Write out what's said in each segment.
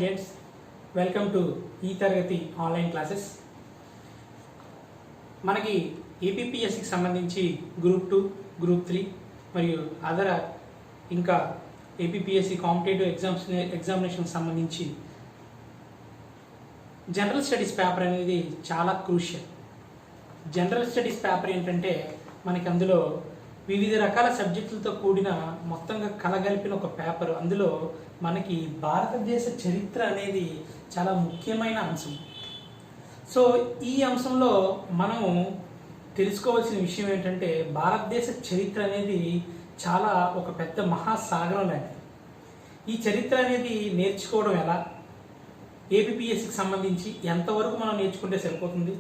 Students, welcome to ఈ తరగతి online classes. మనకి ఏపీపీఎస్సికి సంబంధించి గ్రూప్ 2, గ్రూప్ 3 మరియు అదర్ ఇంకా ఏపీపీఎస్సి కాంపిటేటివ్ ఎగ్జామినేషన్కి సంబంధించి జనరల్ స్టడీస్ పేపర్ అనేది చాలా క్రూషియల్. జనరల్ స్టడీస్ పేపర్ ఏంటంటే మనకి అందులో వివిధ రకాల సబ్జెక్టులతో కూడిన మొత్తంగా కలగలిపిన ఒక పేపర్. అందులో మనకి భారతదేశ చరిత్ర అనేది చాలా ముఖ్యమైన అంశం. సో ఈ అంశంలో మనము తెలుసుకోవాల్సిన విషయం ఏంటంటే భారతదేశ చరిత్ర అనేది చాలా ఒక పెద్ద మహాసాగరం లాంటిది. ఈ చరిత్ర అనేది నేర్చుకోవడం ఎలా, ఏపీపీఎస్సికి సంబంధించి ఎంతవరకు మనం నేర్చుకుంటే సరిపోతుంది,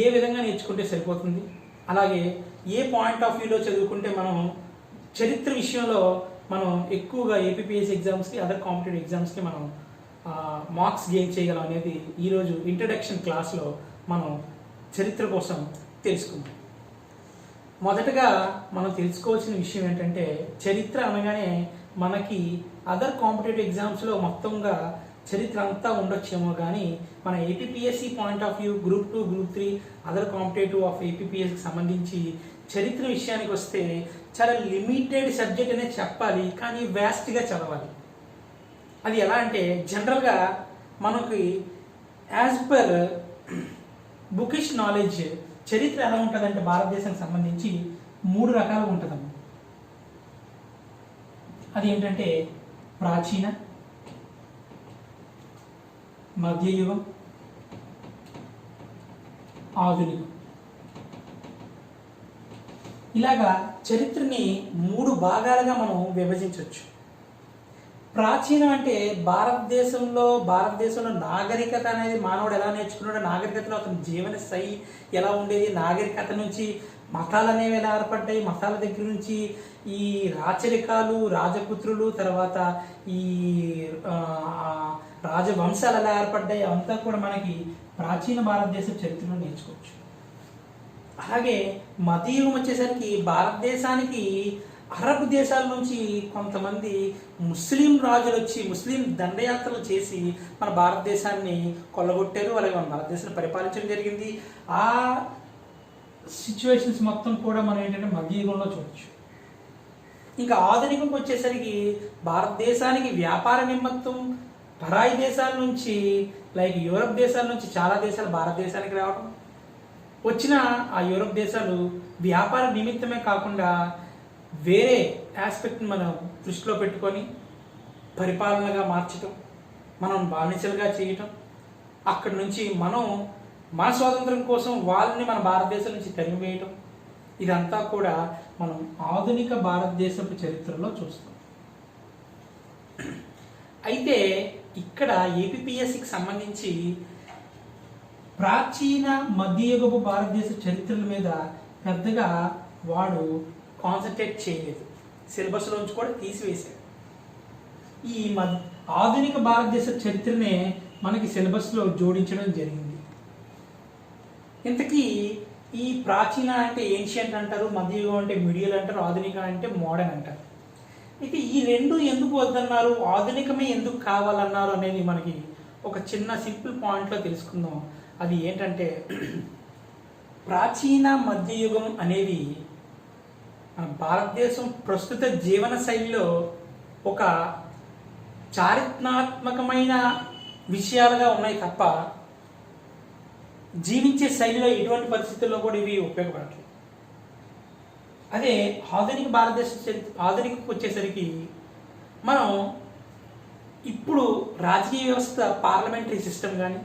ఏ విధంగా నేర్చుకుంటే సరిపోతుంది, అలాగే ఏ పాయింట్ ఆఫ్ వ్యూలో చదువుకుంటే మనం చరిత్ర విషయంలో మనం ఎక్కువగా ఏపీపీఎస్సి ఎగ్జామ్స్కి అదర్ కాంపిటేటివ్ ఎగ్జామ్స్కి మనం మార్క్స్ గెయిన్ చేయగలం అనేది ఈరోజు ఇంట్రడక్షన్ క్లాస్లో మనం చరిత్ర కోసం తెలుసుకుందాం. మొదటగా మనం తెలుసుకోవాల్సిన విషయం ఏంటంటే చరిత్ర అనగానే మనకి అదర్ కాంపిటేటివ్ ఎగ్జామ్స్లో మొత్తంగా చరిత్ర అంతా ఉండొచ్చేమో, కానీ మన APPSC point of view group 2, group 3 other competitive of ఏపీపీఎస్సికి సంబంధించి చరిత్ర విషయానికి వస్తే చాలా లిమిటెడ్ సబ్జెక్ట్ అనేది చెప్పాలి, కానీ వ్యాస్ట్గా చదవాలి. అది ఎలా అంటే జనరల్గా మనకి యాజ్ పర్ బుకిష్ నాలెడ్జ్ చరిత్ర ఎలా ఉంటుందంటే భారతదేశానికి సంబంధించి 3 రకాలుగా ఉంటుందన్నమాట. అది ఏంటంటే ప్రాచీన, మధ్యయుగం, ఆధునికం. ఇలాగా చరిత్రని 3 భాగాలుగా మనం విభజించవచ్చు. ప్రాచీనం అంటే భారతదేశంలో నాగరికత అనేది మానవుడు ఎలా నేర్చుకున్నాడో, నాగరికతలో అతని జీవన శైలి ఎలా ఉండేది, నాగరికత నుంచి మతాలు అనేవి ఎలా ఏర్పడ్డాయి, మతాల దగ్గర నుంచి ఈ రాచరికాలు, రాజపుత్రులు, తర్వాత ఈ రాజవంశాలు ఎలా ఏర్పడ్డాయి అంతా కూడా మనకి ప్రాచీన భారతదేశ చరిత్రలో నేర్చుకోవచ్చు. అలాగే మధ్యయుగం వచ్చేసరికి భారతదేశానికి అరబ్ దేశాల నుంచి కొంతమంది ముస్లిం రాజులు వచ్చి ముస్లిం దండయాత్రలు చేసి మన భారతదేశాన్ని కొల్లగొట్టారు, అలాగే మన భారతదేశాన్ని పరిపాలించడం జరిగింది. ఆ సిచ్యువేషన్స్ మొత్తం కూడా మనం ఏంటంటే మధ్యయుగంలో చూడవచ్చు. ఇంకా ఆధునికంకి వచ్చేసరికి భారతదేశానికి వ్యాపార నిమిత్తం పరాయి దేశాల నుంచి లైక్ యూరప్ దేశాల నుంచి చాలా దేశాలు భారతదేశానికి రావడం, వచ్చిన ఆ యూరప్ దేశాలు వ్యాపార నిమిత్తమే కాకుండా వేరే ఆస్పెక్ట్ని మనం దృష్టిలో పెట్టుకొని పరిపాలనగా మార్చటం, మనం బానిసలుగా చేయటం, అక్కడి నుంచి మనం మన స్వాతంత్రం కోసం వాళ్ళని మన భారతదేశం నుంచి తరిమివేయటం, ఇదంతా కూడా మనం ఆధునిక భారతదేశపు చరిత్రలో చూస్తాం. అయితే ఇక్కడ ఏపీపీఎస్సికి సంబంధించి ప్రాచీన మధ్యయుగపు భారతదేశ చరిత్రల మీద పెద్దగా వాడు కాన్సన్ట్రేట్ చేయలేదు, సిలబస్లోంచి కూడా తీసివేశాడు. ఈ ఆధునిక భారతదేశ చరిత్రనే మనకి సిలబస్లో జోడించడం జరిగింది. ఇంతకీ ఈ ప్రాచీన అంటే ఏన్షియంట్ అంటారు, మధ్యయుగం అంటే మిడియల్ అంటారు, ఆధునిక అంటే మోడర్న్ అంటారు. అయితే ఈ రెండు ఎందుకు వద్దన్నారు, ఆధునికమే ఎందుకు కావాలన్నారు అనేది మనకి ఒక చిన్న సింపుల్ పాయింట్లో తెలుసుకుందాం. అది ఏంటంటే ప్రాచీన మధ్యయుగం అనేది మన భారతదేశం ప్రస్తుత జీవన శైలిలో ఒక చారిత్రాత్మకమైన విషయాలుగా ఉన్నాయి తప్ప జీవించే శైలిలో ఎటువంటి పరిస్థితుల్లో కూడా ఇవి ఉపయోగపడట్లేదు. అదే ఆధునిక భారతదేశ ఆధునికకు వచ్చేసరికి మనం ఇప్పుడు రాజకీయ వ్యవస్థ, పార్లమెంటరీ సిస్టమ్ కానీ,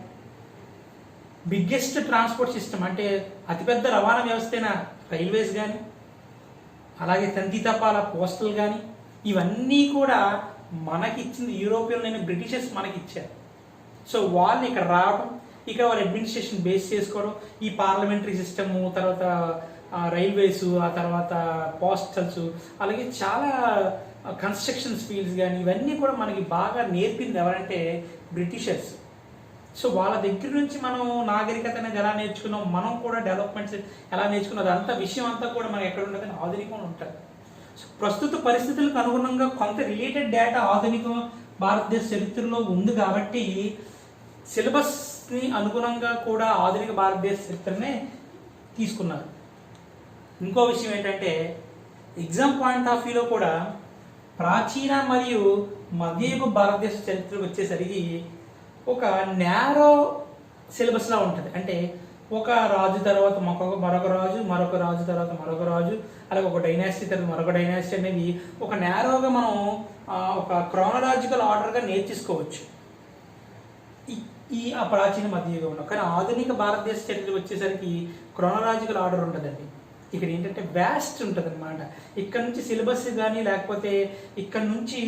బిగ్గెస్ట్ ట్రాన్స్పోర్ట్ సిస్టమ్ అంటే అతిపెద్ద రవాణా వ్యవస్థ అయిన రైల్వేస్ కానీ, అలాగే తంతి తపాల పోస్టల్ కానీ, ఇవన్నీ కూడా మనకిచ్చింది యూరోపియన్ బ్రిటిషర్స్ మనకిచ్చారు. సో వాళ్ళని ఇక్కడ రావడం, ఇక్కడ వాళ్ళ అడ్మినిస్ట్రేషన్ బేస్ చేసుకోవడం, ఈ పార్లమెంటరీ సిస్టము, తర్వాత రైల్వేస్, ఆ తర్వాత పోస్టల్స్, అలాగే చాలా కన్స్ట్రక్షన్స్ ఫీల్డ్స్ కానీ ఇవన్నీ కూడా మనకి బాగా నేర్పింది ఎవరంటే బ్రిటిషర్స్. సో వాళ్ళ దగ్గర నుంచి మనం నాగరికత అనేది ఎలా నేర్చుకున్నాం, మనం కూడా డెవలప్మెంట్స్ ఎలా నేర్చుకున్నాం, అదంతా విషయం అంతా కూడా మనం ఎక్కడ ఉండదని ఆధునికంలో ఉంటుంది. సో ప్రస్తుత పరిస్థితులకు అనుగుణంగా కొంత రిలేటెడ్ డేటా ఆధునికం భారతదేశ చరిత్రలో ఉంది కాబట్టి సిలబస్ని అనుగుణంగా కూడా ఆధునిక భారతదేశ చరిత్రనే తీసుకున్నారు. ఇంకో విషయం ఏంటంటే ఎగ్జామ్ పాయింట్ ఆఫ్ వ్యూలో కూడా ప్రాచీన మరియు మధ్యయుగ భారతదేశ చరిత్రకు వచ్చేసరికి ఒక నేరో సిలబస్లా ఉంటుంది. అంటే ఒక రాజు తర్వాత మరొక రాజు తర్వాత మరొక రాజు, అలాగే ఒక డైనాసిటీ తర్వాత మరొక డైనాసిటీ అనేది ఒక నేరోగా మనం ఒక క్రోనలాజికల్ ఆర్డర్గా నేర్చేసుకోవచ్చు ఈ ప్రాచీన మధ్యయుగంలో. కానీ ఆధునిక భారతదేశ చరిత్ర వచ్చేసరికి క్రోనలాజికల్ ఆర్డర్ ఉంటుందండి. ఇక్కడ ఏంటంటే వ్యాస్ట్ ఉంటుంది అనమాట. ఇక్కడ నుంచి సిలబస్ కానీ లేకపోతే ఇక్కడ నుంచి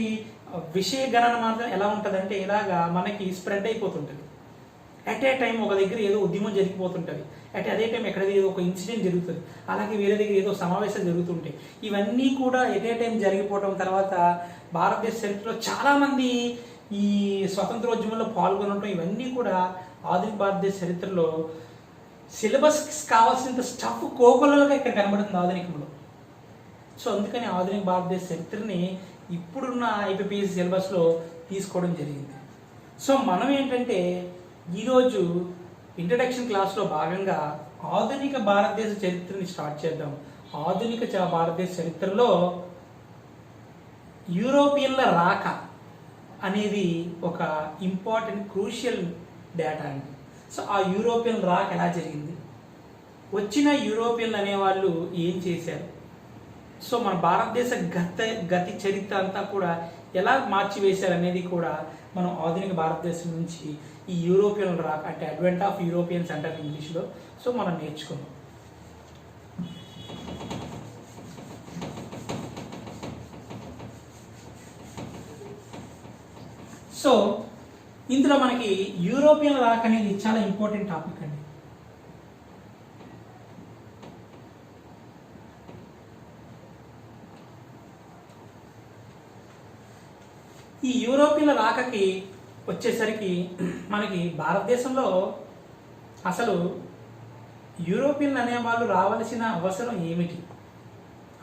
విషయ గణన మాత్రం ఎలా ఉంటుందంటే ఇలాగా మనకి స్ప్రెడ్ అయిపోతుంటుంది. అట్ ఏ టైం ఒక దగ్గర ఏదో ఉద్యమం జరిగిపోతుంటుంది, అదే టైం ఎక్కడ ఏదో ఒక ఇన్సిడెంట్ జరుగుతుంది, అలాగే వేరే దగ్గర ఏదో సమావేశాలు జరుగుతుంటాయి. ఇవన్నీ కూడా ఎట్ ఏ టైం జరిగిపోవడం తర్వాత భారతదేశ చరిత్రలో చాలామంది ఈ స్వతంత్రోద్యమంలో పాల్గొనడం ఇవన్నీ కూడా ఆధునిక భారతదేశ చరిత్రలో సిలబస్ కావాల్సినంత స్టఫ్ కోకొల్లలుగా ఇక్కడ కనబడుతుంది ఆధునికంలో. సో అందుకని ఆధునిక భారతదేశ చరిత్రని ఇప్పుడున్న ఐపీపీఎస్సీ సిలబస్లో తీసుకోవడం జరిగింది. సో మనం ఏంటంటే ఈరోజు ఇంట్రడక్షన్ క్లాస్లో భాగంగా ఆధునిక భారతదేశ చరిత్రని స్టార్ట్ చేద్దాం. ఆధునిక భారతదేశ చరిత్రలో యూరోపియన్ల రాక అనేది ఒక ఇంపార్టెంట్ క్రూషియల్ డేటా అండి. సో ఆ యూరోపియన్ రాక ఎలా జరిగింది, వచ్చిన యూరోపియన్లు అనేవాళ్ళు ఏం చేశారు, సో మన భారతదేశ గతి చరిత్ర అంతా కూడా ఎలా మార్చివేశారు అనేది కూడా మనం ఆధునిక భారతదేశం నుంచి ఈ యూరోపియన్ రాక అంటే అడ్వెంట్ ఆఫ్ యూరోపియన్స్ అంటారు ఇంగ్లీష్లో. సో మనం నేర్చుకున్నాం. సో ఇందులో మనకి యూరోపియన్ రాక అనేది చాలా ఇంపార్టెంట్ టాపిక్ అండి. ఈ యూరోపియన్ల రాకకి వచ్చేసరికి మనకి భారతదేశంలో అసలు యూరోపియన్లు అనేవాళ్ళు రావాల్సిన అవసరం ఏమిటి?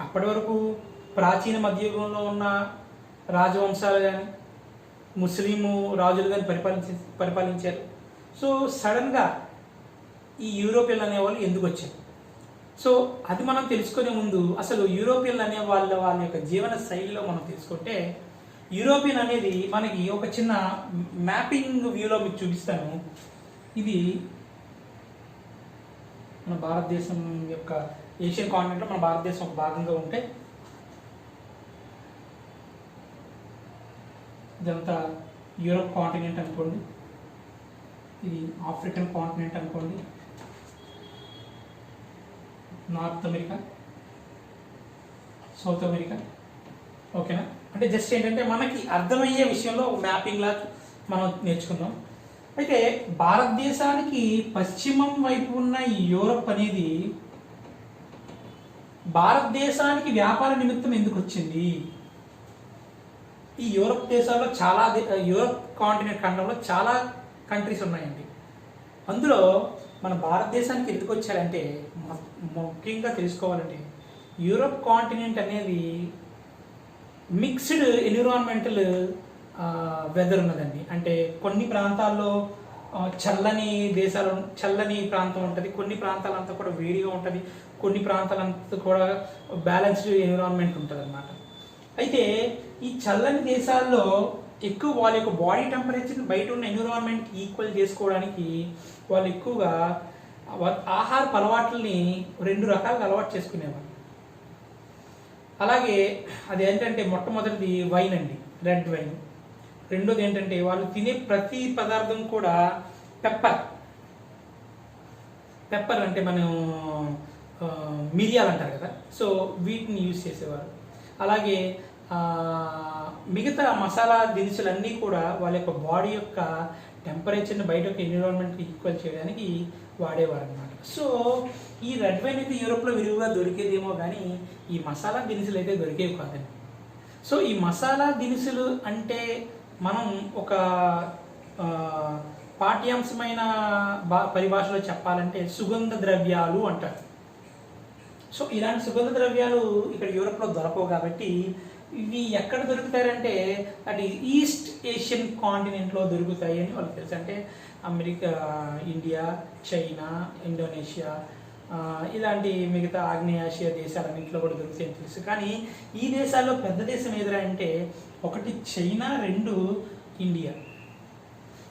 అప్పటి వరకు ప్రాచీన మధ్యయుగంలో ఉన్న రాజవంశాలు కానీ ముస్లిము రాజులు కానీ పరిపాలించారు. సో సడన్గా ఈ యూరోపియన్లు అనేవాళ్ళు ఎందుకు వచ్చారు? సో అది మనం తెలుసుకునే ముందు అసలు యూరోపియన్లు అనే వాళ్ళ యొక్క జీవన శైలిలో మనం తెలుసుకుంటే, యూరోపియన్ అనేది మనకి ఒక చిన్న మ్యాపింగ్ వ్యూలో మీకు చూపిస్తాను. ఇది మన భారతదేశం యొక్క ఏషియన్ కాంటినెంట్లో మన భారతదేశం ఒక భాగంగా ఉంటే ఇదంతా యూరోప్ కాంటినెంట్ అనుకోండి, ఇది ఆఫ్రికన్ కాంటినెంట్ అనుకోండి, నార్త్ అమెరికా, సౌత్ అమెరికా. ఓకేనా? అంటే జస్ట్ ఏంటంటే మనకి అర్థమయ్యే విషయంలో మ్యాపింగ్ లా మనం నేర్చుకుందాం. అయితే భారతదేశానికి పశ్చిమం వైపు ఉన్న ఈ యూరప్ అనేది భారతదేశానికి వ్యాపార నిమిత్తం ఎందుకు వచ్చింది? ఈ యూరప్ దేశాల్లో చాలా యూరప్ కాంటినెంట్ ఖండంలో చాలా కంట్రీస్ ఉన్నాయండి. అందులో మన భారతదేశానికి ఎందుకు వచ్చారంటే ముఖ్యంగా తెలుసుకోవాలంటే యూరప్ కాంటినెంట్ అనేది మిక్స్డ్ ఎన్విరాన్మెంటల్ వెదర్ ఉన్నదండి. అంటే కొన్ని ప్రాంతాల్లో చల్లని ప్రాంతం ఉంటుంది, కొన్ని ప్రాంతాలంతా కూడా వేడిగా ఉంటుంది, కొన్ని ప్రాంతాలంతా కూడా బ్యాలెన్స్డ్ ఎన్విరాన్మెంట్ ఉంటుంది అన్నమాట. అయితే ఈ చల్లని దేశాల్లో ఎక్కువ వాళ్ళ యొక్క బాడీ టెంపరేచర్ని బయట ఉన్న ఎన్విరాన్మెంట్ ఈక్వల్ చేసుకోవడానికి వాళ్ళు ఎక్కువగా ఆహారపు అలవాట్లని 2 రకాలుగా అలవాటు చేసుకునేవారు. అలాగే అది ఏంటంటే మొట్టమొదటిది వైన్ అండి, రెడ్ వైన్. రెండోది ఏంటంటే వాళ్ళు తినే ప్రతి పదార్థం కూడా పెప్పర్ అంటే మనం మిరియాలు అంటారు కదా, సో వీటిని యూజ్ చేసేవారు. అలాగే మిగతా మసాలా దినుసులన్నీ కూడా వాళ్ళ యొక్క బాడీ యొక్క టెంపరేచర్ని బయట యొక్క ఎన్విరాన్మెంట్కి ఈక్వల్ చేయడానికి వాడేవారు అనమాట. సో ఈ రెడ్ వైన్ అయితే యూరోప్లో విరివిగా దొరికేదేమో కానీ ఈ మసాలా దినుసులు అయితే దొరికేవి కాదండి. సో ఈ మసాలా దినుసులు అంటే మనం ఒక పాఠ్యాంశమైన పరిభాషలో చెప్పాలంటే సుగంధ ద్రవ్యాలు అంటారు. సో ఇలాంటి సుగంధ ద్రవ్యాలు ఇక్కడ యూరోప్లో దొరకవు కాబట్టి ఇవి ఎక్కడ దొరుకుతాయంటే అది ఈస్ట్ ఏషియన్ కాంటినెంట్లో దొరుకుతాయి అని వాళ్ళకి తెలుసు. అంటే అమెరికా, ఇండియా, చైనా, ఇండోనేషియా, ఇలాంటి మిగతా ఆగ్నేయాసియా దేశాలన్నింటిలో కూడా దొరుకుతాయని తెలుసు. కానీ ఈ దేశాల్లో పెద్ద దేశం ఏదిరా అంటే ఒకటి చైనా, రెండు ఇండియా.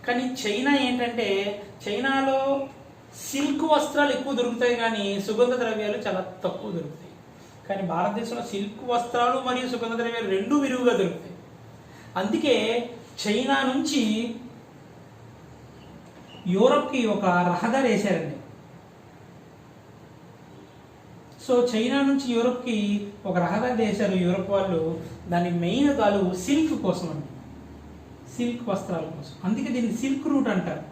కానీ చైనా ఏంటంటే చైనాలో సిల్క్ వస్త్రాలు ఎక్కువ దొరుకుతాయి కానీ సుగంధ ద్రవ్యాలు చాలా తక్కువ దొరుకుతాయి. కానీ భారతదేశంలో సిల్క్ వస్త్రాలు మరియు సుగంధ ద్రవ్యాలు రెండూ విరివిగా దొరుకుతాయి. అందుకే చైనా నుంచి యూరప్కి ఒక రహదారి వేశారండి. సో చైనా నుంచి యూరప్కి ఒక రహదారి వేశారు యూరప్ వాళ్ళు. దాని మెయిన్ గాలు సిల్క్ కోసం అండి, సిల్క్ వస్త్రాల కోసం. అందుకే దీన్ని సిల్క్ రూట్ అంటారు.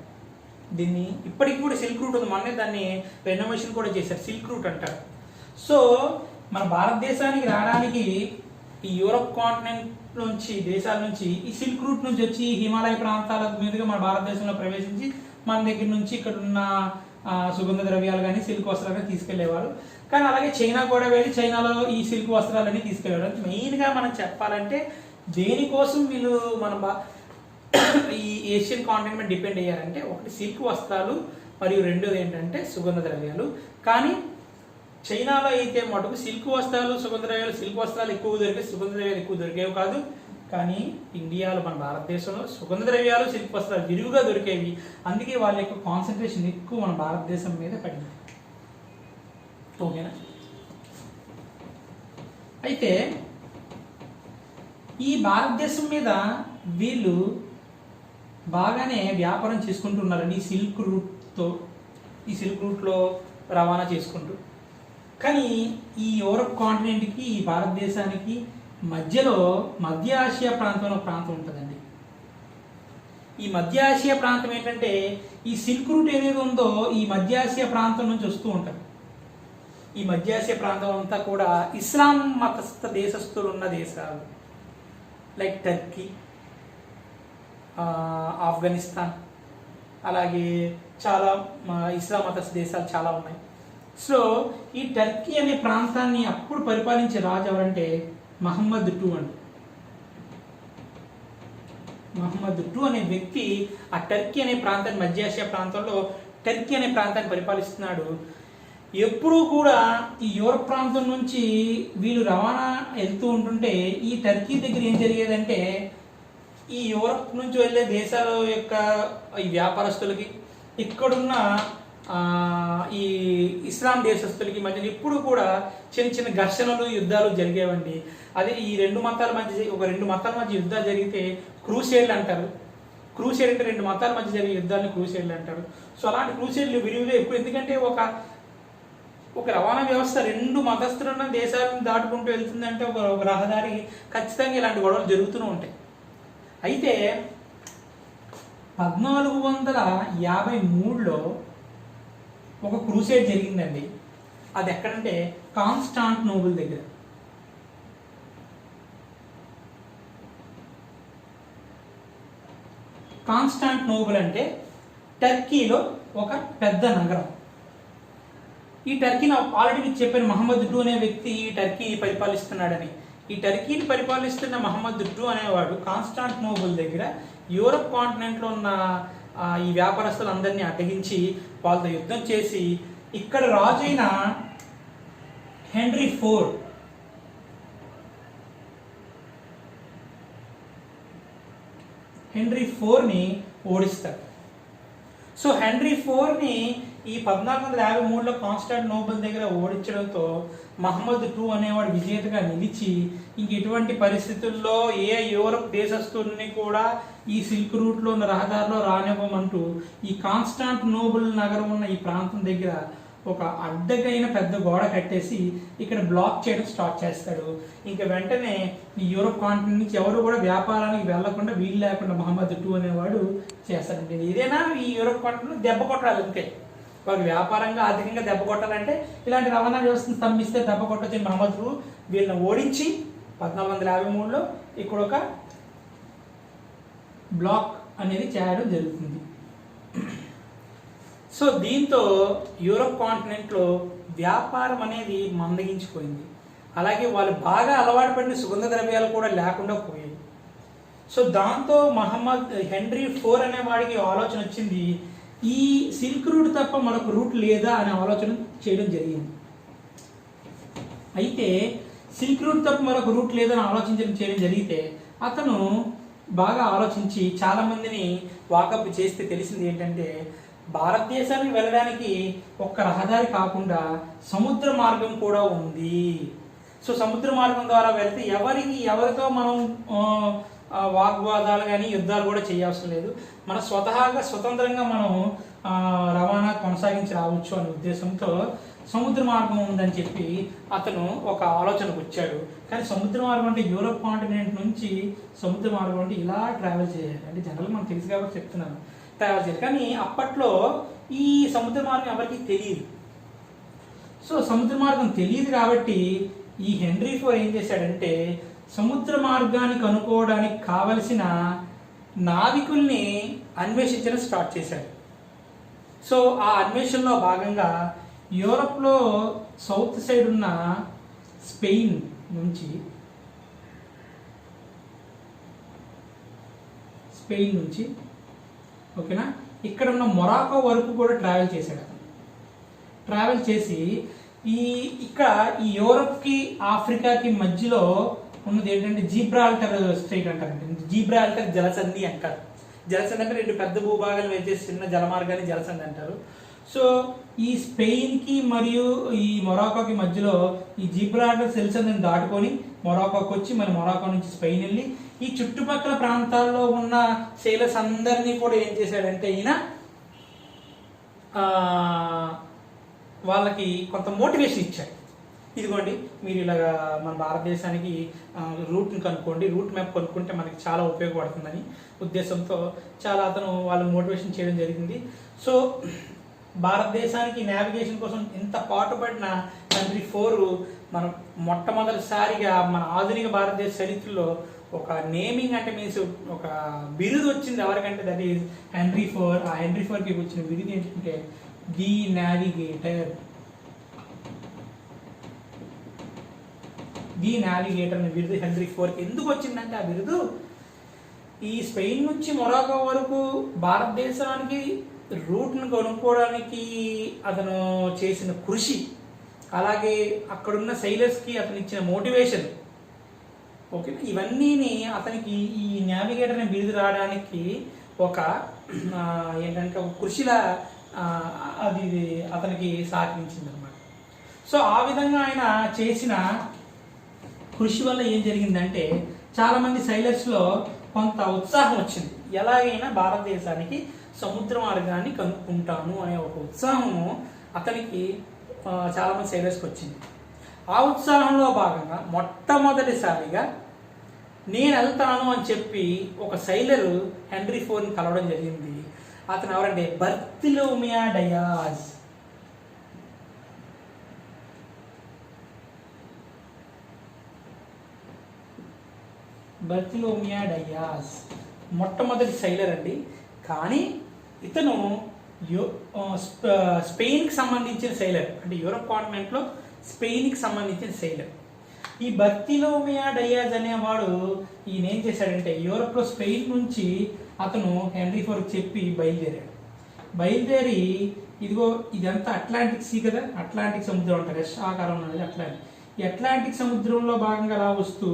దీన్ని ఇప్పటికి కూడా సిల్క్ రూట్ ఉంది. మొన్నే దాన్ని రెనోవేషన్ కూడా చేశారు, సిల్క్ రూట్ అంటారు. సో మన భారతదేశానికి రావడానికి ఈ యూరప్ కాంటినెంట్ నుంచి దేశాల నుంచి ఈ సిల్క్ రూట్ నుంచి వచ్చి హిమాలయ ప్రాంతాల మీదుగా మన భారతదేశంలో ప్రవేశించి మన దగ్గర నుంచి ఇక్కడ ఉన్న సుగంధ ద్రవ్యాలు కానీ సిల్క్ వస్త్రాలు కానీ తీసుకెళ్లేవారు. కానీ అలాగే చైనా కూడా వెళ్ళి చైనాలో ఈ సిల్క్ వస్త్రాలన్నీ తీసుకెళ్ళేవారు. మెయిన్గా మనం చెప్పాలంటే దేనికోసం వీళ్ళు మన ఈ ఏషియన్ కాంటినెంట్ మీద డిపెండ్ అయ్యారంటే ఒకటి సిల్క్ వస్త్రాలు మరియు రెండోది ఏంటంటే సుగంధ ద్రవ్యాలు. కానీ చైనాలో అయితే మటుకు సిల్క్ వస్త్రాలు, సుగంధ ద్రవ్యాలు, సిల్క్ వస్త్రాలు ఎక్కువ దొరికాయి, సుగంధ ద్రవ్యాలు ఎక్కువ దొరికేవి కాదు. కానీ ఇండియాలో మన భారతదేశంలో సుగంధ ద్రవ్యాలు, సిల్క్ వస్త్రాలు విరివిగా దొరికేవి. అందుకే వాళ్ళ యొక్క కాన్సన్ట్రేషన్ ఎక్కువ మన భారతదేశం మీద పడింది. ఓకేనా? అయితే ఈ భారతదేశం మీద వీళ్ళు బాగానే వ్యాపారం చేసుకుంటున్నారండి ఈ సిల్క్ రూట్తో, ఈ సిల్క్ రూట్లో రవాణా చేసుకుంటూ. కానీ ఈ యూరప్ కాంటినెంట్కి ఈ భారతదేశానికి మధ్యలో మధ్య ఆసియా ప్రాంతంలో ప్రాంతం ఉంటుందండి. ఈ మధ్య ఆసియా ప్రాంతం ఏంటంటే ఈ సిల్క్ రూట్ ఏదైతే ఉందో ఈ మధ్య ఆసియా ప్రాంతం నుంచి వస్తూ ఉంటారు. ఈ మధ్య ఆసియా ప్రాంతం అంతా కూడా ఇస్లాం మతస్థ దేశస్తులు ఉన్న దేశాలు, లైక్ టర్కీ, ఆఫ్ఘనిస్తాన్, అలాగే చాలా ఇస్లాం మతస్థ దేశాలు చాలా ఉన్నాయి. సో ఈ టర్కీ అనే ప్రాంతాన్ని అప్పుడు పరిపాలించే రాజు ఎవరంటే మహమ్మద్ II అండి. మహమ్మద్ II అనే వ్యక్తి ఆ టర్కీ అనే ప్రాంతాన్ని, మధ్య ఆసియా ప్రాంతంలో టర్కీ అనే ప్రాంతాన్ని పరిపాలిస్తున్నాడు. ఎప్పుడూ కూడా ఈ యూరప్ ప్రాంతం నుంచి వీళ్ళు రవాణా వెళ్తూ ఉంటుంటే ఈ టర్కీ దగ్గర ఏం జరిగేదంటే ఈ యూరప్ నుంచి వెళ్ళే దేశాల యొక్క ఈ వ్యాపారస్తులకి ఇక్కడున్న ఈ ఇస్లాం దేశస్తులకి మధ్య ఎప్పుడు కూడా చిన్న చిన్న ఘర్షణలు, యుద్ధాలు జరిగేవండి. అదే ఈ రెండు మతాల మధ్య రెండు మతాల మధ్య యుద్ధాలు జరిగితే క్రూసేడ్లు అంటారు. క్రూసేడ్ అంటే రెండు మతాల మధ్య జరిగే యుద్ధాలను క్రూసేడ్లు అంటారు. సో అలాంటి క్రూసేడ్లు విరివిగా ఎక్కువ. ఎందుకంటే ఒక రవాణా వ్యవస్థ రెండు మతస్థులున్న దేశాలను దాటుకుంటూ వెళ్తుందంటే ఒక రహదారి ఖచ్చితంగా ఇలాంటి గొడవలు జరుగుతూనే ఉంటాయి. అయితే 1453లో ఒక క్రూసేడ్ జరిగిందండి. అది ఎక్కడంటే కాన్స్టాంటినోపుల్ దగ్గర. కాన్స్టాంటినోపుల్ అంటే టర్కీలో ఒక పెద్ద నగరం. ఈ టర్కీని ఆల్రెడీ మీకు చెప్పాను, మహమ్మద్ II అనే వ్యక్తి ఈ టర్కీ పరిపాలిస్తున్నాడని. ఈ టర్కీని పరిపాలిస్తున్న మహమ్మద్ II అనేవాడు కాన్స్టాంటినోపుల్ దగ్గర యూరప్ కాంటినెంట్లో ఉన్న ఈ వ్యాపారస్తులందరినీ అడ్డగించి వాళ్ళతో యుద్ధం చేసి ఇక్కడ రాజైన హెన్రీ IV ఓడిస్తాడు. సో హెన్రీ IVని ఈ 1453లో కాన్స్టాంటినోపుల్ దగ్గర ఓడించడంతో మహమ్మద్ II అనేవాడు విజేతగా నిలిచి ఇంక ఎటువంటి పరిస్థితుల్లో ఏ యూరప్ దేశస్తుల్ని కూడా ఈ సిల్క్ రూట్లో ఉన్న రహదారిలో రానివ్వమంటూ ఈ కాన్స్టాంటినోపుల్ నగరం ఉన్న ఈ ప్రాంతం దగ్గర ఒక అడ్డగైన పెద్ద గోడ కట్టేసి ఇక్కడ బ్లాక్ చేయడం స్టార్ట్ చేస్తాడు. ఇంకా వెంటనే ఈ యూరప్ కాంటినెంట్ నుంచి ఎవరు కూడా వ్యాపారానికి వెళ్లకుండా వీలు లేకుండా మహమ్మద్ II అనేవాడు చేస్తాడండి. ఇదేనా ఈ యూరప్ కాంటినెంట్ దెబ్బ కొట్టాలి అంతే. వాళ్ళు వ్యాపారంగా ఆర్థికంగా దెబ్బ కొట్టాలంటే ఇలాంటి రవాణా వ్యవస్థను స్తంభిస్తే దెబ్బ కొట్టొచ్చిన మహమ్మద్ II వీళ్ళని ఓడించి 1453లో ఇక్కడ ఒక బ్లాక్ అనేది చేయడం జరుగుతుంది. సో దీంతో యూరప్ కాంటినెంట్లో వ్యాపారం అనేది మందగించిపోయింది. అలాగే వాళ్ళు బాగా అలవాటు పడిన సుగంధ ద్రవ్యాలు కూడా లేకుండా పోయాయి. సో దాంతో హెన్రీ IV అనే వాడికి ఆలోచన వచ్చింది, ఈ సిల్క్ రూట్ తప్ప మరొక రూట్ లేదా అనే ఆలోచన చేయడం జరిగింది. అయితే సిల్క్ రూట్ తప్ప మరొక రూట్ లేదని చేయడం జరిగితే అతను బాగా ఆలోచించి చాలా మందిని వాకప్ చేస్తే తెలిసింది ఏంటంటే, భారతదేశానికి వెళ్ళడానికి ఒక్క రహదారి కాకుండా సముద్ర మార్గం కూడా ఉంది. సో సముద్ర మార్గం ద్వారా వెళ్తే ఎవరితో మనం వాగ్వాదాలు కానీ యుద్ధాలు కూడా చేయవసరం లేదు, మన స్వతంత్రంగా మనం రవాణా కొనసాగించి రావచ్చు అనే ఉద్దేశంతో సముద్ర మార్గం ఉందని చెప్పి అతను ఒక ఆలోచనకు వచ్చాడు. కానీ సముద్ర మార్గం అంటే యూరోప్ కాంటినెంట్ నుంచి సముద్ర మార్గం అంటే ఇలా ట్రావెల్ చేయాలి అంటే జనరల్గా మనకు తెలుసు కాబట్టి చెప్తున్నాను, ట్రావెల్ చేయాలి. కానీ అప్పట్లో ఈ సముద్ర మార్గం ఎవరికి తెలియదు. సో సముద్ర మార్గం తెలియదు కాబట్టి ఈ హెన్రీ IV ఏం చేశాడంటే, సముద్ర మార్గాన్ని కనుక్కోవడానికి కావలసిన నావికుల్ని అన్వేషించడం స్టార్ట్ చేశాడు. సో ఆ అన్వేషణలో భాగంగా యూరప్లో సౌత్ సైడ్ ఉన్న స్పెయిన్ నుంచి ఓకేనా, ఇక్కడ ఉన్న మొరాకో వరకు కూడా ట్రావెల్ చేశాడు. అతను ట్రావెల్ చేసి ఇక్కడ ఈ యూరప్కి ఆఫ్రికాకి మధ్యలో ఉన్నది ఏంటంటే జిబ్రాల్టర్ స్ట్రైట్ అంటారంటే, జిబ్రాల్టర్ జలసంధి అంటారు. జలసంధి అంటే రెండు పెద్ద భూభాగాలు వేసే చిన్న జలమార్గాన్ని జలసంధి అంటారు. సో ఈ స్పెయిన్కి మరియు ఈ మొరాకోకి మధ్యలో ఈ జిబ్రాల్టర్ జలసంధిని దాటుకొని మొరాకోకి వచ్చి మరి మొరాకో నుంచి స్పెయిన్ వెళ్ళి ఈ చుట్టుపక్కల ప్రాంతాల్లో ఉన్న సేలర్స్ అందరినీ కూడా ఏం చేశాడంటే ఈయన వాళ్ళకి కొంత మోటివేషన్ ఇచ్చాడు. ఇదిగోండి మీరు ఇలాగా మన భారతదేశానికి రూట్ని కనుక్కోండి, రూట్ మ్యాప్ కనుక్కుంటే మనకి చాలా ఉపయోగపడుతుందని ఉద్దేశంతో అతను వాళ్ళని మోటివేషన్ చేయడం జరిగింది. సో భారతదేశానికి నావిగేషన్ కోసం ఎంత పాటుపడిన హెన్రీ IV మనం మొట్టమొదటిసారిగా మన ఆధునిక భారతదేశ చరిత్రలో ఒక నేమింగ్ అంటే మీన్స్ ఒక బిరుదు వచ్చింది ఎవరికంటే, దట్ ఈజ్ హెన్రీ IV. ఆ హెన్రీ IVకి వచ్చిన బిరుదు ఏంటంటే ది నావిగేటర్. ది నావిగేటర్ అనే బిరుదు హెన్రీ IVకి ఎందుకు వచ్చిందంటే, ఆ బిరుదు ఈ స్పెయిన్ నుంచి మొరాకో వరకు భారతదేశానికి రూట్ను కొనుక్కోవడానికి అతను చేసిన కృషి, అలాగే అక్కడున్న సైలర్స్కి అతను ఇచ్చిన మోటివేషన్, ఓకే, ఇవన్నీ అతనికి ఈ నావిగేటర్ అనే బిరుదు రావడానికి ఒక ఏంటంటే ఒక కృషిలా అది అతనికి సహకరించింది అనమాట. సో ఆ విధంగా ఆయన చేసిన కృషి వల్ల ఏం జరిగిందంటే, చాలామంది సైలర్స్లో కొంత ఉత్సాహం వచ్చింది. ఎలాగైనా భారతదేశానికి సముద్ర మార్గాన్ని కనుక్కుంటాను అనే ఒక ఉత్సాహము అతనికి చాలామంది సైలర్స్కి వచ్చింది. ఆ ఉత్సాహంలో భాగంగా మొట్టమొదటిసారిగా నేను వెళ్తాను అని చెప్పి ఒక సైలరు హెన్రీ IVని కలవడం జరిగింది. అతను ఎవరంటే బర్తిలోమియా డయాస్. బర్తిలోమియా డయాస్ మొట్టమొదటి సైలర్ అండి. కానీ ఇతను స్పెయిన్కి సంబంధించిన సైలర్, అంటే యూరప్ కాంటినెంట్లో స్పెయిన్కి సంబంధించిన సైలర్. ఈ బర్తిలోమియా డయాజ్ అనేవాడు ఈయన ఏం చేశాడంటే, యూరప్లో స్పెయిన్ నుంచి అతను హెన్రీ IVకి చెప్పి బయలుదేరి ఇదిగో ఇదంతా అట్లాంటిక్ సీ కదా, అట్లాంటిక్ సముద్రం అంటారు, ఎస్ ఆకారం అనేది అట్లాంటిక్. ఈ అట్లాంటిక్ సముద్రంలో భాగంగా అలా వస్తూ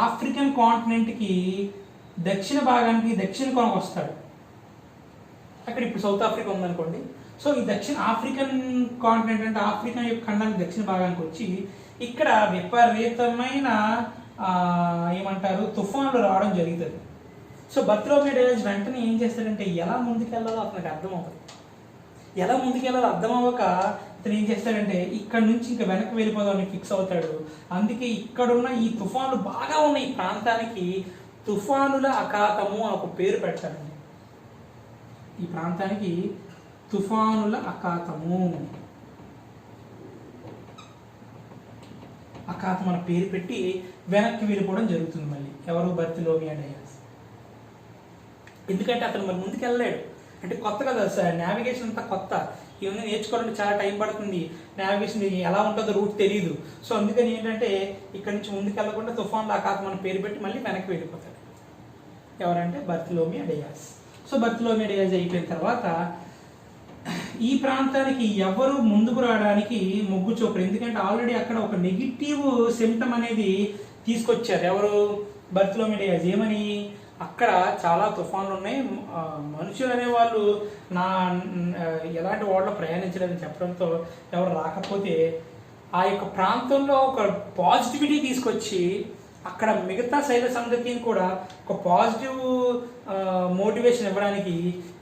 ఆఫ్రికన్ కాంటినెంట్కి దక్షిణ భాగానికి దక్షిణ కొనకు వస్తాడు. అక్కడ ఇప్పుడు సౌత్ ఆఫ్రికా ఉందనుకోండి. సో ఈ దక్షిణ ఆఫ్రికన్ కాంటినెంట్ అంటే ఆఫ్రికా యొక్క ఖండానికి దక్షిణ భాగానికి వచ్చి ఇక్కడ విపరీతమైన ఏమంటారు తుఫాన్లు రావడం జరుగుతుంది. సో బర్తిలోమియా డయాస్ వెంటనే ఏం చేస్తాడంటే, ఎలా ముందుకెళ్ళాలో అతనికి అర్థమవుతుంది. ఎలా ముందుకెళ్ళాలో అర్థం అవ్వక ఇతను ఏం చేస్తాడంటే, ఇక్కడ నుంచి ఇంకా వెనక్కి వెళ్ళిపోదామని ఫిక్స్ అవుతాడు. అందుకే ఇక్కడున్న ఈ తుఫాన్లు బాగా ఉన్న ఈ ప్రాంతానికి తుఫానుల అఖాతము అని ఒక పేరు పెట్టాడండి. ఈ ప్రాంతానికి తుఫానుల అఖాతం అనే పేరు పెట్టి వెనక్కి వెళ్ళిపోవడం జరుగుతుంది. మళ్ళీ ఎవరు బర్తిలోమియా డయాస్. ఎందుకంటే అతను మరి ముందుకు వెళ్ళలేడు, అంటే కొత్త కదా సార్, నావిగేషన్ అంతా కొత్త. ఇవన్నీ నేర్చుకోవాలంటే చాలా టైం పడుతుంది, నావిగేషన్ ఎలా ఉంటుందో రూట్ తెలియదు. సో అందుకని ఏంటంటే ఇక్కడ నుంచి ముందుకు వెళ్ళకుండా తుఫాన్ లాకాత్ మన పేరు పెట్టి మళ్ళీ వెనక్కి వెళ్ళిపోతాడు. ఎవరంటే బర్తలోమియో డియాజ్. సో బర్తలోమియో డియాజ్ అయిపోయిన తర్వాత ఈ ప్రాంతానికి ఎవరు ముందుకు రావడానికి మొగ్గు చూపరు, ఎందుకంటే ఆల్రెడీ అక్కడ ఒక నెగిటివ్ సిమ్టమ్ అనేది తీసుకొచ్చారు. ఎవరు? బర్తలోమియో డియాజ్. ఏమని? అక్కడ చాలా తుఫాన్లు ఉన్నాయి, మనుషులు అనేవాళ్ళు ఎలాంటి ఓడలో ప్రయాణించలేదని చెప్పడంతో ఎవరు రాకపోతే ఆ యొక్క ప్రాంతంలో ఒక పాజిటివిటీ తీసుకొచ్చి అక్కడ మిగతా శైల సంగతిని కూడా ఒక పాజిటివ్ మోటివేషన్ ఇవ్వడానికి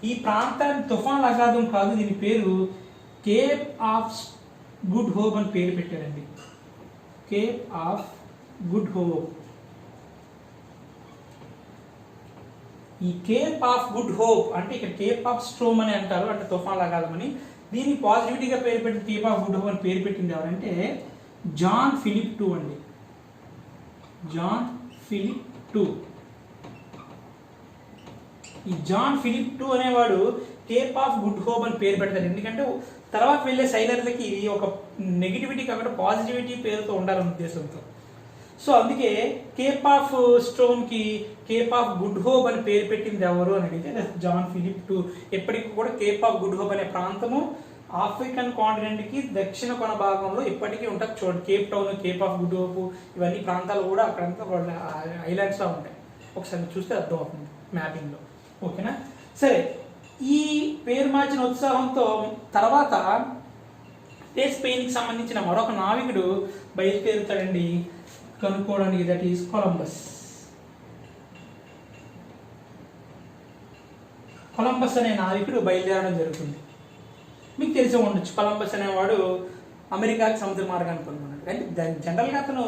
ఈ ప్రాంతాన్ని తుఫాన్ అగాధం కాదు, దీని పేరు కేప్ ఆఫ్ గుడ్ హోప్ అని పేరు పెట్టారండి. Cape of Good hope. ఈ కేప్ ఆఫ్ గుడ్ హోప్ అంటే ఇక్కడ కేప్ ఆఫ్ స్ట్రోమ్ అని అంటారు, అంటే తుఫాన్ అగాధమని. దీన్ని పాజిటివిటీగా పేరు పెట్టిన కేప్ ఆఫ్ గుడ్ హోప్ అని పేరు పెట్టింది ఎవరంటే జాన్ ఫిలిప్ II అండి. John Philip II. ఈ జాన్ ఫిలిప్ II అనేవాడు కేప్ ఆఫ్ గుడ్ హోప్ అని పేరు పెడతారు, ఎందుకంటే తర్వాత వెళ్ళే సైలర్లకి ఒక నెగిటివిటీ కాకుండా పాజిటివిటీ పేరుతో ఉండాలన్న ఉద్దేశంతో. సో అందుకే కేప్ ఆఫ్ స్ట్రోమ్కి కేప్ ఆఫ్ గుడ్ హోప్ అని పేరు పెట్టింది ఎవరు అని అడిగితే జాన్ ఫిలిప్ II. ఎప్పటికీ కూడా కేప్ ఆఫ్ గుడ్ హోప్ అనే ప్రాంతము ఆఫ్రికన్ కాంటినెంట్కి దక్షిణ కొన భాగంలో ఇప్పటికీ ఉంటుంది. చూడండి, Cape town, Cape of Good hope ఇవన్నీ ప్రాంతాలు కూడా అక్కడంతా ఐలాండ్స్లో ఉంటాయి. ఒకసారి చూస్తే అర్థం అవుతుంది మ్యాపింగ్లో. ఓకేనా? సరే, ఈ పేరు మార్చిన ఉత్సాహంతో తర్వాత స్పెయిన్కి సంబంధించిన మరొక నావికుడు బయలుదేరుతాడండి కనుక్కోవడానికి. That is Columbus. కొలంబస్ అనే నావికుడు బయలుదేరడం జరుగుతుంది. మీకు తెలిసి ఉండొచ్చు, కొలంబస్ అనేవాడు అమెరికాకి సముద్ర మార్గాన్ని కనుగొన్నాడు. అంటే జనరల్గా అతను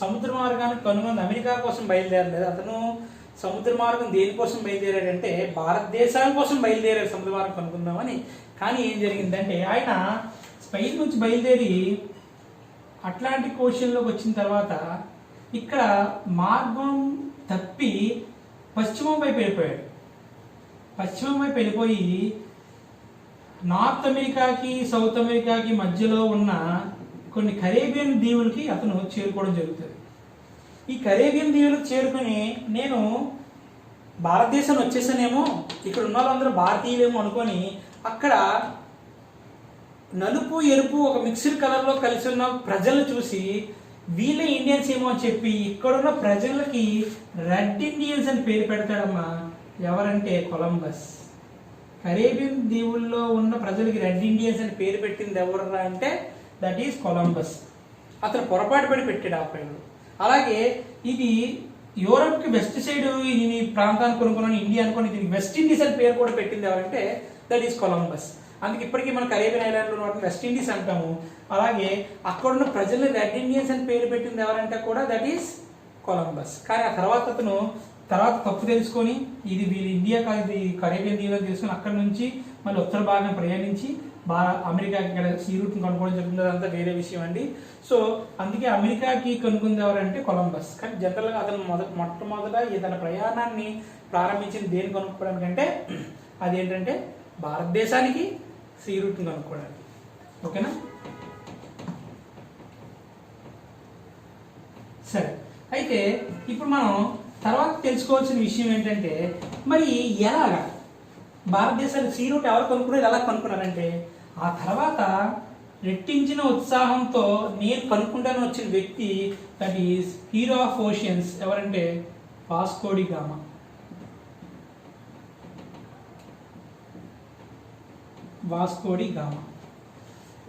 సముద్ర మార్గాన్ని కనుగొని అమెరికా కోసం బయలుదేరలేదు. అతను సముద్ర మార్గం దేనికోసం బయలుదేరాడంటే భారతదేశాల కోసం బయలుదేరాడు సముద్ర మార్గం కనుక్కుందామని. కానీ ఏం జరిగిందంటే ఆయన స్పెయిన్ నుంచి బయలుదేరి అట్లాంటిక్ ఓషన్లోకి వచ్చిన తర్వాత ఇక్కడ మార్గం తప్పి పశ్చిమం వైపు వెళ్ళిపోయాడు. పశ్చిమం వైపు వెళ్ళిపోయి నార్త్ అమెరికాకి సౌత్ అమెరికాకి మధ్యలో ఉన్న కొన్ని కరేబియన్ దీవులకి అతను చేరుకోవడం జరుగుతుంది. ఈ కరేబియన్ దీవులకు చేరుకుని నేను భారతదేశం వచ్చేసానేమో, ఇక్కడ ఉన్న వాళ్ళందరూ భారతీయులేమో అనుకొని అక్కడ నలుపు ఎరుపు ఒక మిక్స్డ్ కలర్లో కలిసి ఉన్న ప్రజలను చూసి వీళ్ళే ఇండియన్స్ ఏమో అని చెప్పి ఇక్కడున్న ప్రజలకి రెడ్ ఇండియన్స్ అని పేరు పెడతాడమ్మా. ఎవరంటే కొలంబస్. కరేబియన్ దీవుల్లో ఉన్న ప్రజలకి రెడ్ ఇండియన్స్ అని పేరు పెట్టింది ఎవరురా అంటే దట్ ఈస్ కొలంబస్. అతను పొరపాటు పడి పెట్టాడు ఆ పేరు. అలాగే ఇది యూరప్కి వెస్ట్ సైడ్ ఈ ప్రాంతాన్ని కొనుక్కున్నాను ఇండియా అనుకుని దీనికి వెస్ట్ ఇండీస్ అని పేరు కూడా పెట్టింది ఎవరంటే దట్ ఈస్ కొలంబస్. అందుకే ఇప్పటికీ మన కరేబియన్ ఐలాండ్లో వాటిని వెస్ట్ ఇండీస్ అంటాము. అలాగే అక్కడున్న ప్రజల్ని రెడ్ ఇండియన్స్ అని పేరు పెట్టింది ఎవరంటే కూడా దట్ ఈస్ కొలంబస్. కానీ ఆ తర్వాత అతను తప్పు తెలుసుకొని ఇది వీళ్ళు ఇండియా కాదు ఇది కరేబియన్ దీవులను తెలుసుకొని అక్కడ నుంచి మళ్ళీ ఉత్తర భాగం ప్రయాణించి అమెరికాకి ఇక్కడ సీ రూట్ని కనుక్కోవడం జరుగుతుంది. అదంతా వేరే విషయం అండి. సో అందుకే అమెరికాకి కనుక్కుంది ఎవరంటే కొలంబస్. కానీ జనరల్గా అతను మొట్టమొదట తన ప్రయాణాన్ని ప్రారంభించింది దేని కనుక్కోవడానికి అంటే అదేంటంటే భారతదేశానికి సీ రూట్ని కనుక్కోవడానికి. ఓకేనా? సరే, అయితే ఇప్పుడు మనం తర్వాత తెలుసుకోవాల్సిన విషయం ఏంటంటే మరి ఎలాగా భారతదేశానికి సీ రూట్ ఎవరు కనుక్కున్నారు, ఎలా కనుక్కున్నారంటే ఆ తర్వాత రెట్టించిన ఉత్సాహంతో నేను కనుక్కుంటాను వచ్చిన వ్యక్తి that is hero of oceans ఎవరంటే Vasco da Gama. Vasco da Gama.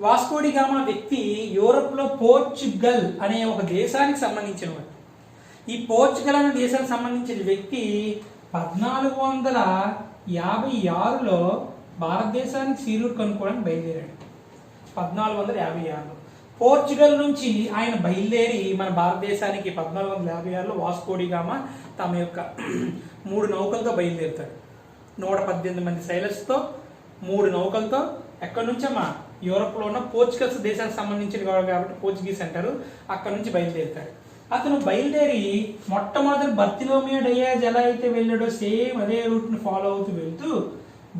Vasco da Gama వ్యక్తి యూరప్లో పోర్చుగల్ అనే ఒక దేశానికి సంబంధించిన వాడు. ఈ పోర్చుగల్ అనే దేశానికి సంబంధించిన వ్యక్తి 1456లో భారతదేశానికి సీ రూట్ కనుక్కోవడానికి బయలుదేరాడు. 1456లో పోర్చుగల్ నుంచి ఆయన బయలుదేరి మన భారతదేశానికి 1456లో వాస్కో డి గామా తమ యొక్క 3 నౌకలతో బయలుదేరుతాడు. 118 మంది సైలర్స్తో 3 నౌకలతో ఎక్కడి నుంచమ్మా యూరప్లో ఉన్న పోర్చుగల్స్ దేశానికి సంబంధించిన కాబట్టి పోర్చుగీస్ అంటారు. అక్కడ నుంచి బయలుదేరుతాడు. అతను బయలుదేరి మొట్టమొదటి బర్తలోమియో డియాజ్ ఎలా అయితే వెళ్ళాడో సేమ్ అదే రూట్ని ఫాలో అవుతూ వెళ్తూ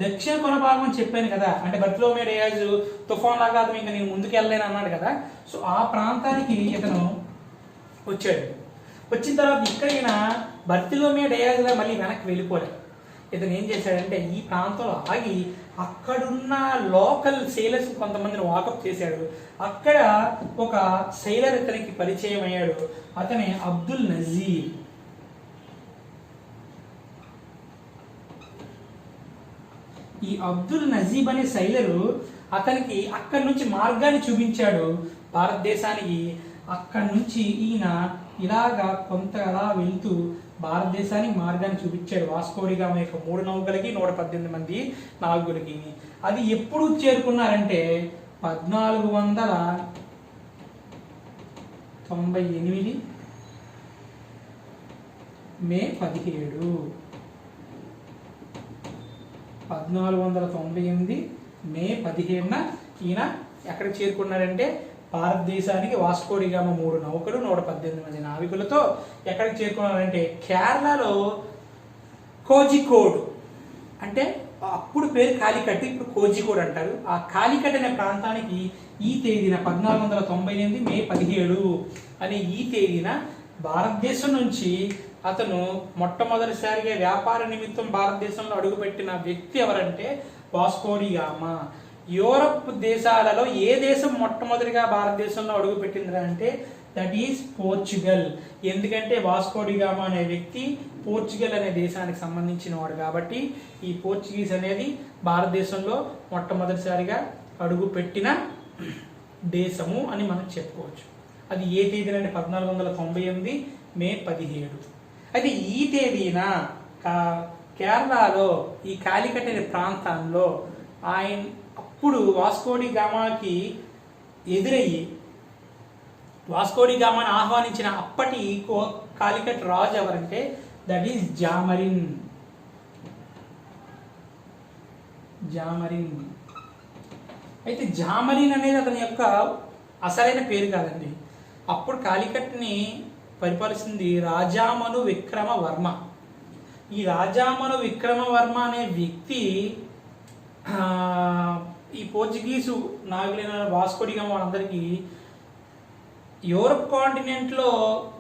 దక్షిణ కొన భాగం అని చెప్పాను కదా, అంటే బర్తలోమే డయాజ్ తుఫాన్ లాగా అతను ఇంకా నేను ముందుకు వెళ్ళలేను అన్నాడు కదా. సో ఆ ప్రాంతానికి ఇతను వచ్చాడు. వచ్చిన తర్వాత ఇక్కడ ఈయన బర్తలోమే డయాజ్గా మళ్ళీ వెనక్కి వెళ్ళిపోలేదు. ఇతను ఏం చేశాడంటే ఈ ప్రాంతంలో ఆగి అక్కడున్న లోకల్ సెయిలర్స్ కొంతమందిని వాకప్ చేశాడు. అక్కడ ఒక సెయిలర్ ఇతనికి పరిచయం అయ్యాడు. అతనే అబ్దుల్ నజీర్. ఈ అబ్దుల్ నజీబ్ అనే సైలరు అతనికి అక్కడి నుంచి మార్గాన్ని చూపించాడు భారతదేశానికి. అక్కడి నుంచి ఈయన ఇలాగా కొంత అలా వెళ్తూ భారతదేశానికి మార్గాన్ని చూపించాడు. వాస్కోడిగామా యొక్క 3 నౌకలకి 118 మంది నావికులకి. అది ఎప్పుడు చేరుకున్నారంటే 1498 మే 17. 1498 మే 17న ఈయన ఎక్కడికి చేరుకున్నాడంటే భారతదేశానికి వాస్కోడిగామా 3 నౌకలు 118 మంది నావికులతో ఎక్కడికి చేరుకున్నారంటే కేరళలో కోజికోడ్, అంటే అప్పుడు పేరు కాలికట్, ఇప్పుడు కోజికోడ్ అంటారు. ఆ కాలికట్ అనే ప్రాంతానికి ఈ తేదీన 1498 మే 17 అనే ఈ తేదీన భారతదేశం నుంచి అతను మొట్టమొదటిసారిగా వ్యాపార నిమిత్తం భారతదేశంలో అడుగుపెట్టిన వ్యక్తి ఎవరంటే వాస్కోడిగామా. యూరప్ దేశాలలో ఏ దేశం మొట్టమొదటిగా భారతదేశంలో అడుగుపెట్టింది అంటే దట్ ఈస్ పోర్చుగల్. ఎందుకంటే వాస్కోడిగామా అనే వ్యక్తి పోర్చుగల్ అనే దేశానికి సంబంధించిన వాడు కాబట్టి ఈ పోర్చుగీస్ అనేది భారతదేశంలో మొట్టమొదటిసారిగా అడుగుపెట్టిన దేశము అని మనం చెప్పుకోవచ్చు. అది ఏ తేదీన అంటే 1498 మే 17. అయితే ఈ తేదీన కేరళలో ఈ కాలికట్ అనే ప్రాంతంలో ఆయన అప్పుడు వాస్కోడిగామాకి ఎదురయ్యి వాస్కోడిగామాని ఆహ్వానించిన అప్పటి కాలికట్ రాజు ఎవరంటే దట్ ఈస్ జామరిన్. అయితే జామరిన్ అనేది అతని యొక్క అసలైన పేరు కాదండి. అప్పుడు కాలికట్ని పరిపాలిస్తుంది రాజామను విక్రమవర్మ. ఈ రాజామను విక్రమవర్మ అనే వ్యక్తి ఈ పోర్చుగీసు నాయకులైన వాస్కోడిగామా వాళ్ళందరికీ యూరప్ కాంటినెంట్లో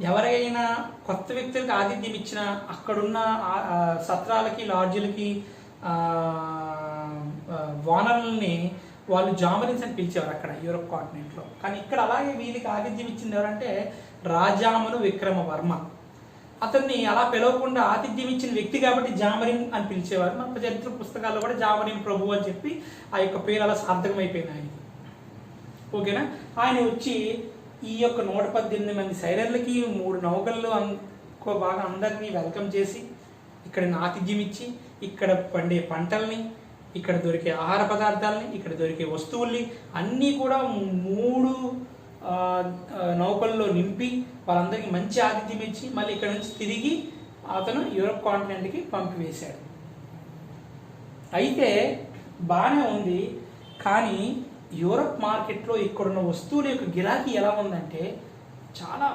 ఎవరైనా కొత్త వ్యక్తులకు ఆతిథ్యం ఇచ్చిన అక్కడున్న సత్రాలకి లాడ్జీలకి వానరుల్ని వాళ్ళు జామరిన్స్ అని పిలిచేవారు అక్కడ యూరప్ కాంటినెంట్లో. కానీ ఇక్కడ అలాగే వీళ్ళకి ఆతిథ్యం ఇచ్చింది ఎవరంటే రాజామను విక్రమవర్మ. అతన్ని అలా పిలవకుండా ఆతిథ్యం ఇచ్చిన వ్యక్తి కాబట్టి జామరిన్ అని పిలిచేవారు. మన చరిత్ర పుస్తకాల్లో కూడా జామరిన్ ప్రభు అని చెప్పి ఆ యొక్క పేరు అలా సార్థకమైపోయింది ఆయనకి. ఓకేనా. ఆయన వచ్చి ఈ యొక్క 118 మంది సైలర్లకి 3 నౌకల్లో బాగా అందరినీ వెల్కమ్ చేసి ఇక్కడ ఆతిథ్యం ఇచ్చి ఇక్కడ పండే పంటల్ని, ఇక్కడ దొరికే ఆహార పదార్థాలని, ఇక్కడ దొరికే వస్తువుల్ని అన్నీ కూడా 3 నౌకల్లో నింపి వాళ్ళందరికీ మంచి ఆతిథ్యం ఇచ్చి మళ్ళీ ఇక్కడ నుంచి తిరిగి అతను యూరప్ కాంటినెంట్కి పంపివేశాడు. అయితే బాగానే ఉంది, కానీ యూరప్ మార్కెట్లో ఇక్కడున్న వస్తువుల యొక్క గిరాకీ ఎలా ఉందంటే చాలా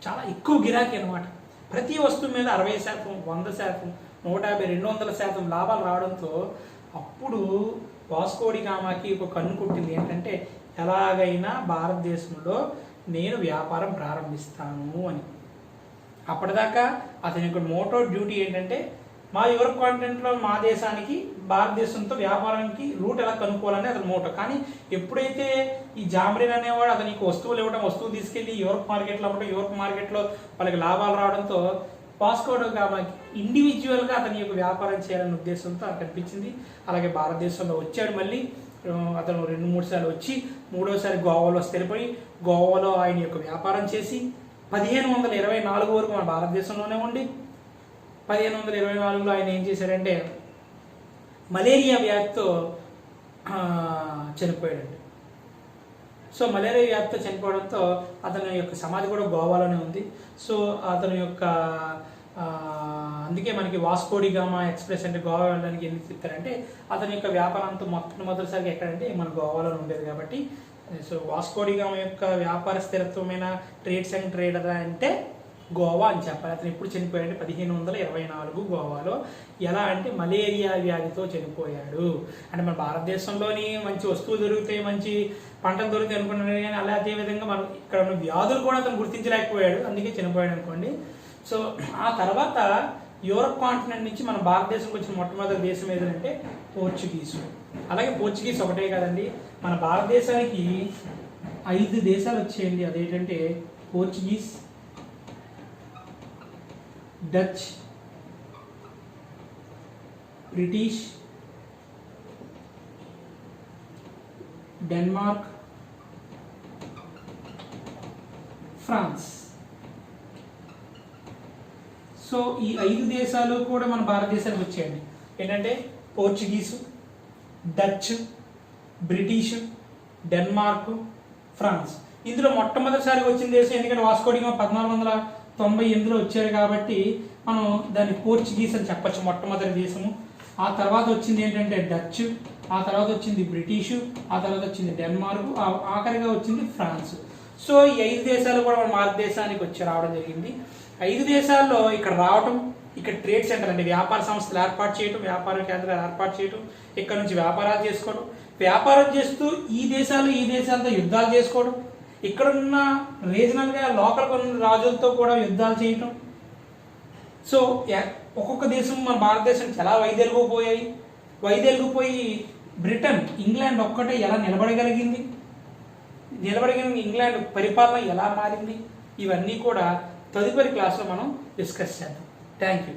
చాలా ఎక్కువ గిరాకీ అనమాట. ప్రతి వస్తువు మీద 60%, 100%, 150%, 200% లాభాలు రావడంతో అప్పుడు వాస్కోడిగామాకి ఒక కన్ను కొట్టింది ఏంటంటే ఎలాగైనా భారతదేశంలో నేను వ్యాపారం ప్రారంభిస్తాను అని. అప్పటిదాకా అతని యొక్క మోటో డ్యూటీ ఏంటంటే మా యూరప్ కాంటినెంట్లో మా దేశానికి భారతదేశంతో వ్యాపారానికి రూట్ ఎలా కనుక్కోవాలని అతని మోటో. కానీ ఎప్పుడైతే ఈ జామరిన్ అనేవాడు అతనికి వస్తువులు ఇవ్వడం, వస్తువులు తీసుకెళ్ళి యూరప్ మార్కెట్లో అవ్వడం, యూరప్ మార్కెట్లో వాళ్ళకి లాభాలు రావడంతో వాస్కోడిగామాకి ఇండివిజువల్గా అతని యొక్క వ్యాపారం చేయాలనే ఉద్దేశంతో అతను కనిపించింది. అలాగే భారతదేశంలో వచ్చాడు. మళ్ళీ అతను 2-3 సార్లు వచ్చి 3వసారి గోవాలో స్థిరపడి గోవాలో ఆయన యొక్క వ్యాపారం చేసి 1524 వరకు మన భారతదేశంలోనే ఉండి 1524లో ఆయన ఏం చేశాడంటే మలేరియా వ్యాధితో చనిపోయాడండి. సో మలేరియా వ్యాధితో చనిపోవడంతో అతని యొక్క సమాధి కూడా గోవాలోనే ఉంది. సో అతని యొక్క అందుకే మనకి వాస్కోడిగామా ఎక్స్ప్రెస్ అంటే గోవా వెళ్ళడానికి ఎందుకు చెప్తారంటే అతని యొక్క వ్యాపారంతో మొదటిసారిగా ఎక్కడంటే మన గోవాలో ఉండేది కాబట్టి. సో వాస్కోడిగామా యొక్క వ్యాపార స్థిరత్వమైన ట్రేడ్స్ అండ్ ట్రేడర్ అంటే గోవా అని చెప్పాలి. అతను ఎప్పుడు చనిపోయాడు? 1524 గోవాలో. ఎలా అంటే మలేరియా వ్యాధితో చనిపోయాడు. అంటే మన భారతదేశంలోని మంచి వస్తువులు దొరుకుతాయి, మంచి పంటలు దొరుకుతాయి అనుకున్నాడు, కానీ అలా అదే విధంగా మనం ఇక్కడ ఉన్న వ్యాధులు కూడా అతను గుర్తించలేకపోయాడు, అందుకే చనిపోయాడు అనుకోండి. సో ఆ తర్వాత యూరప్ కాంటినెంట్ నుంచి మన భారతదేశంకి వచ్చిన మొట్టమొదటి దేశం ఏదంటే పోర్చుగీసు. అలాగే పోర్చుగీస్ ఒకటే కదండి, మన భారతదేశానికి 5 దేశాలు వచ్చాయండి. అదేంటంటే Portuguese, Dutch, British, Denmark, France. So ఈ 5 దేశాలు కూడా మన భారతదేశానికి వచ్చాయండి. ఏంటంటే Portuguese, Dutch, British, Denmark, France. ఇందులో మొట్టమొదటిసారిగా వచ్చిన దేశం, ఎందుకంటే వాస్కో డి గామా 1498లో వచ్చారు కాబట్టి మనం దాన్ని పోర్చుగీస్ అని చెప్పచ్చు, మొట్టమొదటి దేశము. ఆ తర్వాత వచ్చింది ఏంటంటే డచ్, ఆ తర్వాత వచ్చింది బ్రిటిషు, ఆ తర్వాత వచ్చింది డెన్మార్క్, ఆఖరిగా వచ్చింది ఫ్రాన్స్. సో ఈ 5 దేశాలు కూడా మన భారతదేశానికి రావడం జరిగింది. 5 దేశాల్లో ఇక్కడ రావటం, ఇక్కడ ట్రేడ్ సెంటర్ అంటే వ్యాపార సంస్థలు ఏర్పాటు చేయడం, వ్యాపార కేంద్రాలు ఏర్పాటు చేయడం, ఇక్కడ నుంచి వ్యాపారాలు చేసుకోవడం, వ్యాపారం చేస్తూ ఈ దేశాలతో యుద్ధాలు చేసుకోవడం, ఇక్కడున్న రీజనల్గా లోకల్ కొన్ని రాజులతో కూడా యుద్ధాలు చేయటం. సో ఒక్కొక్క దేశం మన భారతదేశం ఎలా వైదొలిగిపోయి బ్రిటన్, ఇంగ్లాండ్ ఒక్కటే ఎలా నిలబడగలిగింది, ఇంగ్లాండ్ పరిపాలన ఎలా మారింది, ఇవన్నీ కూడా తదుపరి క్లాస్లో మనం డిస్కస్ చేద్దాం. Thank you.